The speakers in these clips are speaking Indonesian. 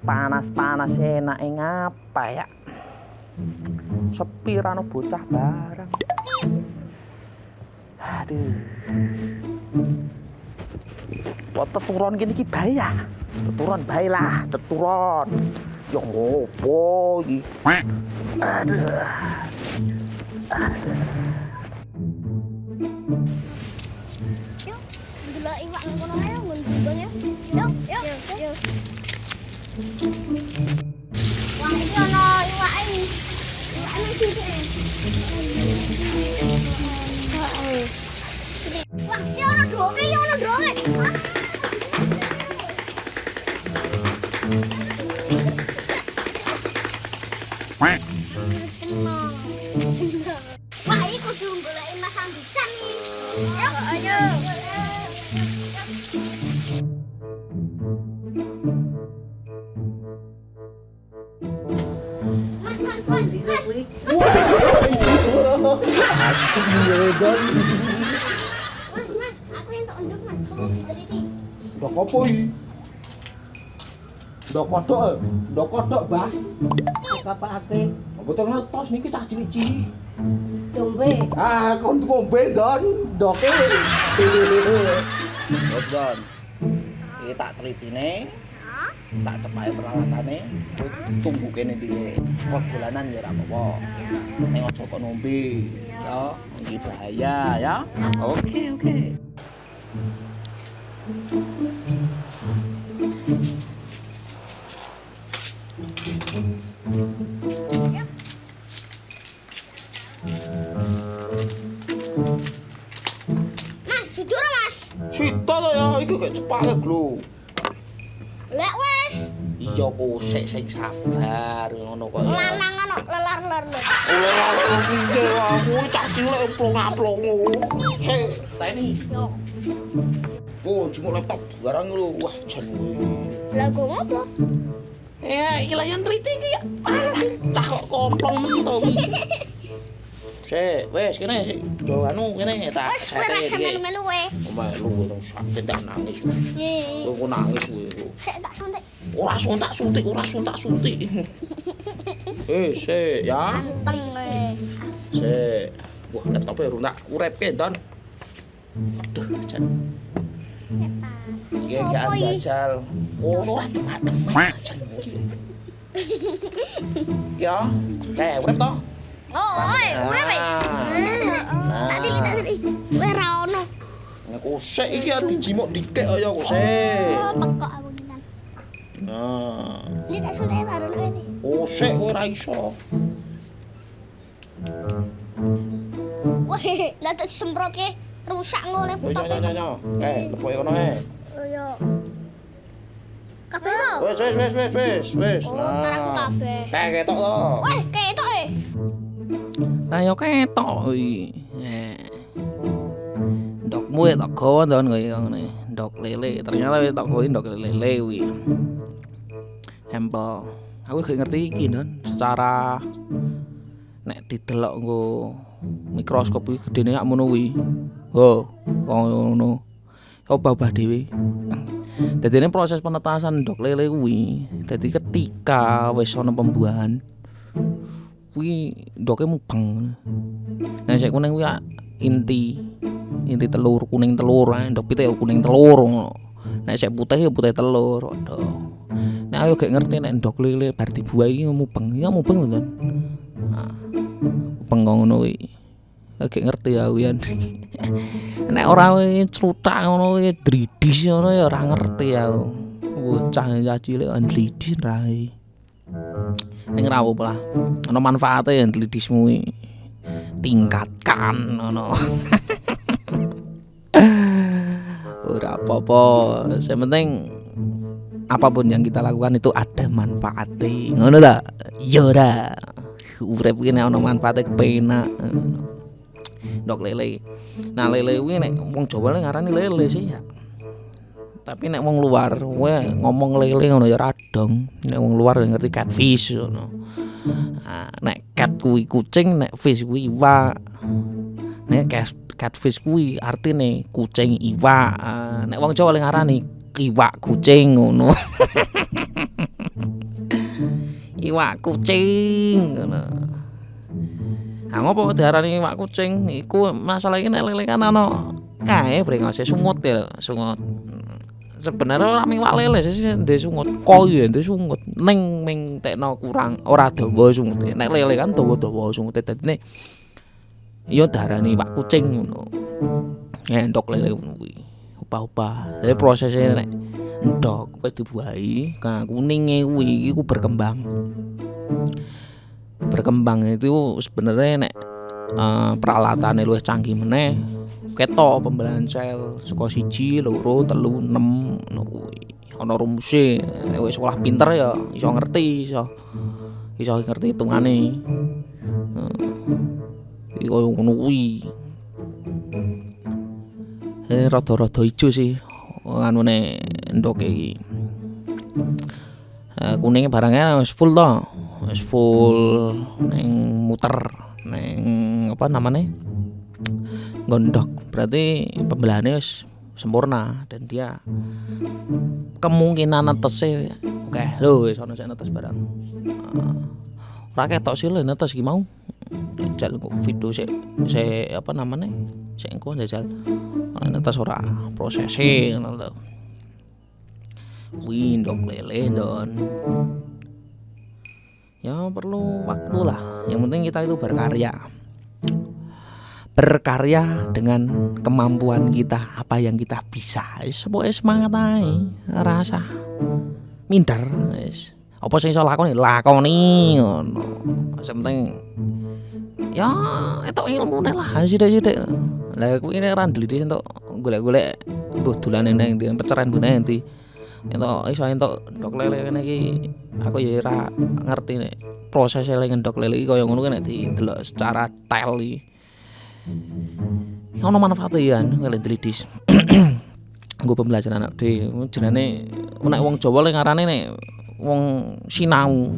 Panas-panas enak ngapa ya? Sepi rano bocah bareng. Aduh. Buat teturon gini ki bae ya. Teturon bae lah, teturon. Ya ngopo iki? Aduh. Yuk, delok iwak nang kono ae nggon bubang ya. Yuk. Wah, iki ana iwak iki. Iwak nang sithik. Wah, iki ana droge. Wah, iki kudu goleki Mas Ambisan iki. Ayo. Asik ya, Don. Mas, aku entuk enduk Mas, tolong diteliti. Ndok opo iki? Ndok kodok, Mbah. Kapake Betul ngetos niki cah cilik-cilik. dombe. Ah, kon ngombe, Don. Ndoke. Don. Iki tak telitine. Tak cepake peralatannya, kowe tunggu kene dhewe. Kok dolanan ya ora apa-apa. Ning aja kok nombe, ya. Iki bahaya ya. Oke. Mas, jujur Mas. Sita to ya, iki gak cepake glo. Lek wis Iya kok sik sabar ngono kok ya. lanang ana lelar-lelar. Oh, piye aku cah cilik plong-plongo. Sik, teni. Yo. Oh, cuma laptop barang lho. Wah, jan kowe. Lagu ngopo? Ya, iki layan triti iki ya. Cah kok komplong men to iki. Sik, wis kene. Jo anu kene tak Wis kowe ra melu-melu kowe. Melu ngono sakit tak nangis. Nggih. Kowe nangis kowe. Sik tak suntik. Ora suntak-suntik. Sik ya. Anteng kowe. Sik. Wah, laptopnya urung tak urepke, Don. Aduh, jan. Iki gak Opo iki? jajal. Ora temat-temat jan iki. Ya, kayak urep to? Oh, urip. Tak tilik. Kowe ra ono. Aku sik iki dijimuk dikek kaya aku sik. Oh, pekok aku nang. Nah. Ini tak suntik karo kowe. Oh, sik kowe ora iso. Wah, ndak tak disemprotke rusak ngene Oh, putok. nyo. Lepoke kono ae. Oh yo. Kabeh to? Wis. Oh, ntar aku kabeh. Ketok to. Weh, ketok e. Nah yo ketok iki. Ndokmu ya tak gawa Don kaya ngene. Ndok lele. Ternyata wis tak gawe ndok lele kuwi. Hempel. Aku gak ngerti iki Don. Secara nek didelok nggo mikroskop iki gedene sak mono kuwi. Oh, ngono. Obah-obah dhewe. Dadine proses penetasan ndok lele kuwi. Dadi ketika wis ana pembuahan kuwi ndoke mubeng. Nah sik kuning kuwi inti telur kuning telur, ndok pitik kuning telur ngono. Nek sik putih ya putih telur. Nek ayo gak ngerti nek ndok lele bar dibuahi mubeng. Ya mubeng lho kan. Nah, mubeng ngono kuwi. Gak ngerti ya wian. Nek ora cerutak ngono kuwi dridis ngono ya ora ngerti aku. Bocah cilik ndridis rae. Ning ra apa lah. Ana manfaate ya ndridismu iki. Tingkatkan ngono. Ora apa-apa. Yang penting apapun yang kita lakukan itu ada manfaatnya. Ngono ta? Ya ora. Urip iki nek ana manfaate kepenak. Ndok lele. Nah lele kuwi nek wong Jawa ngarani lele sih ya. Tapi nek wong luar kowe ngomong lele ngono ya radong. Nek wong luar ngerti catfish ngono. Nah, nek cat kuwi kucing, nek fish kuwi iwak. Nek catfish kuwi artine kucing iwak. Nek wong Jawa ngarani iwak kucing ngono. Iwak kucing ngono. Ah ngopo diarani iwak kucing? Iku masalah iki nek lele kan ana kae brengose sungut ya, sungut. Sebenarnya ora iwak lele sih ndek sungut. Koyo ndek sungut. Ning ming tekno kurang ora dawa sungut. Nek lele kan dawa-dawa sungut dadine ya darani iwak kucing ngono. Endok lele ngono kuwi. Upah-upah. Jadi prosesnya nek endok wis dibuahi, kang kuninge kuwi iku berkembang. Berkembang itu sebenarnya nek peralatannya luwih canggih meneh ketok pembelahan sel saka 1, 2, 3, 6 ngono kuwi. Ana rumuse nek wis sekolah pinter ya iso ngerti, iso ngerti hitungane. Iku ngono kuwi. Rada-rada ijo sih anune endoke iki. Kuninge barangnya wis full to. Wis full neng muter neng apa namanya gondok, berarti pembelahannya wis sempurna dan dia kemungkinan netesnya oke lho wis ana sing netes barang. Ora ketok sih lho netes ki mau jajal video sik apa namanya sik engko jajal netes ora prosese ngono lho. Ndok lele don. Ya perlu waktu lah. Yang penting kita itu berkarya dengan kemampuan kita, apa yang kita bisa. Pokoke semangat ae, rasa minder wis. Apa sing iso lakoni ngono. Sing penting ya etok ilmune lah sithik-sithik. Lah kuwi nek ora ndeliti entuk golek-golek mbuh dolane nang ndi peceren mbune endi. Entuk iso entuk ndok lele kene iki aku ya ora ngerti nek proses lele ngendok lele iki kaya ngono nek didelok secara detail iki. Ono manfaate ya lele delidis. Nggo pembelajaran anak dhewe jenenge nek wong Jawa le ngarane nek wong sinau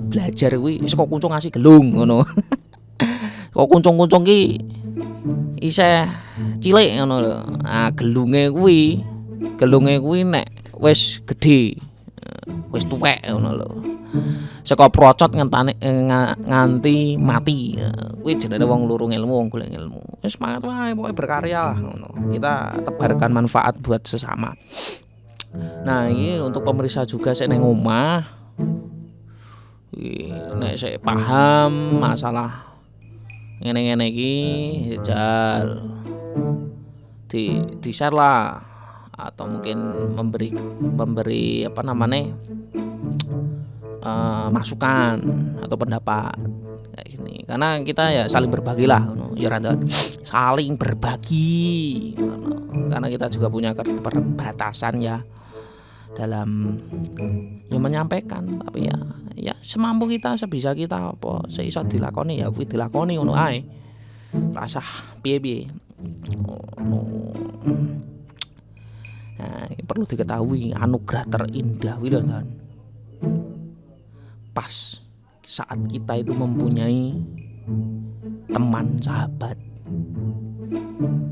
belajar kuwi saka kuncung ngasih gelung ngono. Kok kuncung-kuncung ki isih cilik ngono lho. Ah gelunge kuwi nek wis gedhe, wis tuwek ngono lho. Saka procot nganti mati. Kuwi jenenge wong lurung ilmu, wong golek ilmu. Wis semangat wae pokoke berkarya lah ngono. Kita tebarkan manfaat buat sesama. Nah, ini untuk pemirsa juga sik ning omah. Nek sik paham masalah ngene-ngene iki jajal di share lah atau mungkin memberi apa namanya masukan atau pendapat kayak gini, karena kita ya saling berbagi lah ya Randon, saling berbagi karena kita juga punya keterbatasan ya dalam ya menyampaikan, tapi ya semampu kita, sebisa kita apa seiso dilakoni ya kuwi dilakoni ngono ae. Rasa piye-piye. Nah, perlu diketahui anugerah terindah kuwi lho, pas saat kita itu mempunyai teman sahabat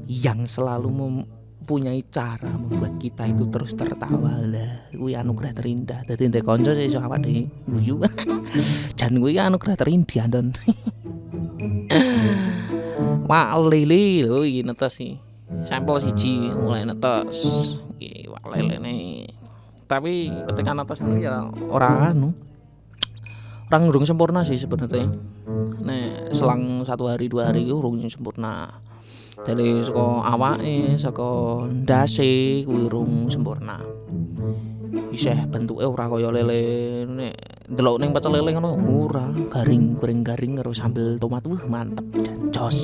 yang selalu mempunyai cara membuat kita itu terus tertawa lah, kuwi anugerah terindah. Dadi ndek kanca iso awak dhewe guyu. Jan kuwi anugerah terindah don. Wak lele lho iki netes iki. Sampel siji mulai netes. Iki wak lele ne. Tapi ketika netes ya ora orang urung sempurna sih sebenarnya. Nek selang 1 hari 2 hari urung sempurna. Dari saka awake, saka ndase kuwi urung sempurna. Isih bentuke ora kaya lele. Nek ndelok ning pecel lele ngono ora, goreng garing karo sambel tomat. Mantep jan jos.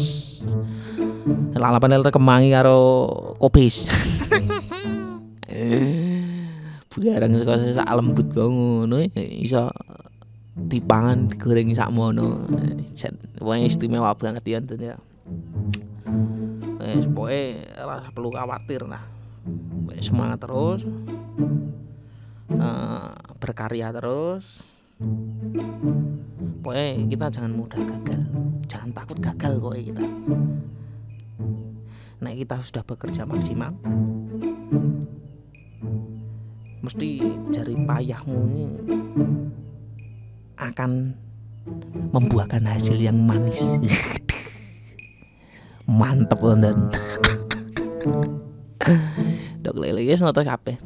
Lalapan lele kemangi karo kobis. Bugarang saka sak lembut kok ngono iso dipangan digoreng sakmono. Wah istimewa banget ya. Pokoke ora perlu khawatir lah. Semangat terus. Berkarya terus. Pokoknya kita jangan mudah gagal, jangan takut gagal pokoknya kita. Nek kita sudah bekerja maksimal, mesti jari payahmu ini akan membuahkan hasil yang manis. Mantep teman. Dok lele guys notos kabeh.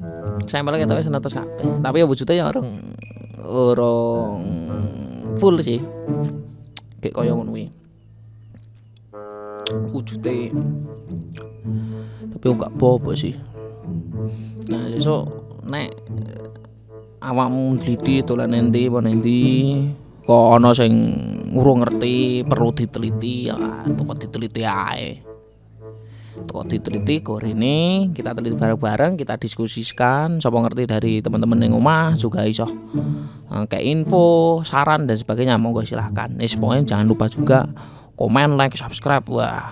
Saya malah ketawa notos kabeh. Tapi ya wujudnya ya orang full sih. Kayak koyo ngono kuwi. Wujudnya tapi enggak apa-apa sih. Nah, sesuk nek awakmu dliti dolan endi apa endi kok ana sing urung ngerti perlu diteliti ya toko diteliti ae. Toko diteliti gorene kita teliti bareng-bareng, kita diskusikan sapa ngerti dari teman-teman yang omah juga iso kayak info, saran dan sebagainya monggo silahkan. Pokoknya jangan lupa juga komen, like, subscribe. Wah,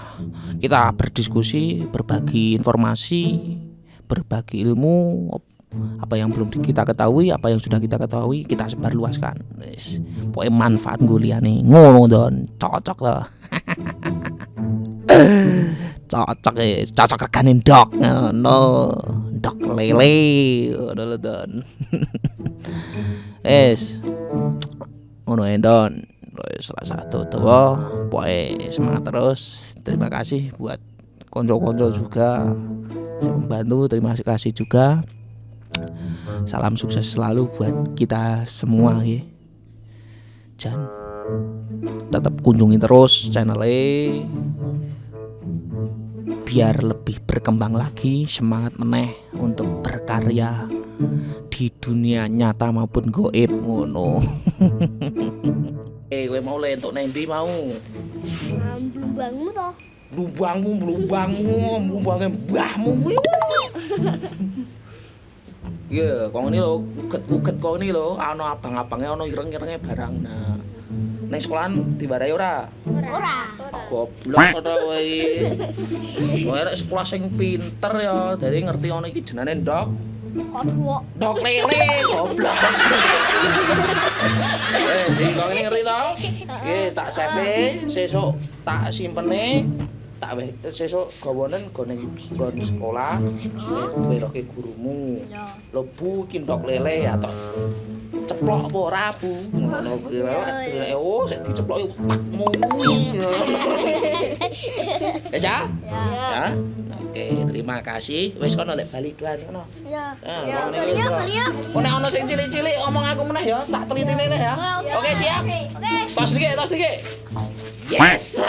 kita berdiskusi, berbagi informasi, berbagi ilmu, apa yang belum kita ketahui, apa yang sudah kita ketahui kita sebarluaskan. Pokoknya manfaat guliane ngono don, cocok loh. Cocok reganin dok, no dok lele, udah don. Ngono don. Salah satu tuh, pokoknya semangat terus. Terima kasih buat konco-konco juga yang membantu, terima kasih juga. Salam sukses selalu buat kita semua ya. Dan tetap kunjungi terus channelnya biar lebih berkembang lagi, semangat meneh untuk berkarya di dunia nyata maupun goib ngono. Kowe mau le entuk nang ndi mau? Blumbangmu toh. Blumbangmu, blumbange mbahmu kuwi. Iya, kok ngene lho, uget-uget kok ngene lho, ana abang-abange, ana ireng-irenge barang. Nah, ning sekolahan diwarai ora? Ora. Goblok to kowe. Kowe nek sekolah sing pinter ya, dadi ngerti ana iki jenenge ndok. Kodwo. Dok lele, goblok. Sing kok ngene ngerti to? Nggih, tak save, sesuk tak simpene. Tak sesuk gawonen go ning sekolah, weroke gurumu. Lebu ki ndok lele atau ceplok apa ora Bu? Ngono kuwi lek oh sik diceploki utakmu. Wis ya? Ya. Oke, terima kasih. Wis kono lek bali doan kono. Ya. Bali ya. Kok nek ana sing cilik-cilik omong aku meneh ya, tak telitine neh ya. Oke, siap. Oke. Tos dikit. Yes.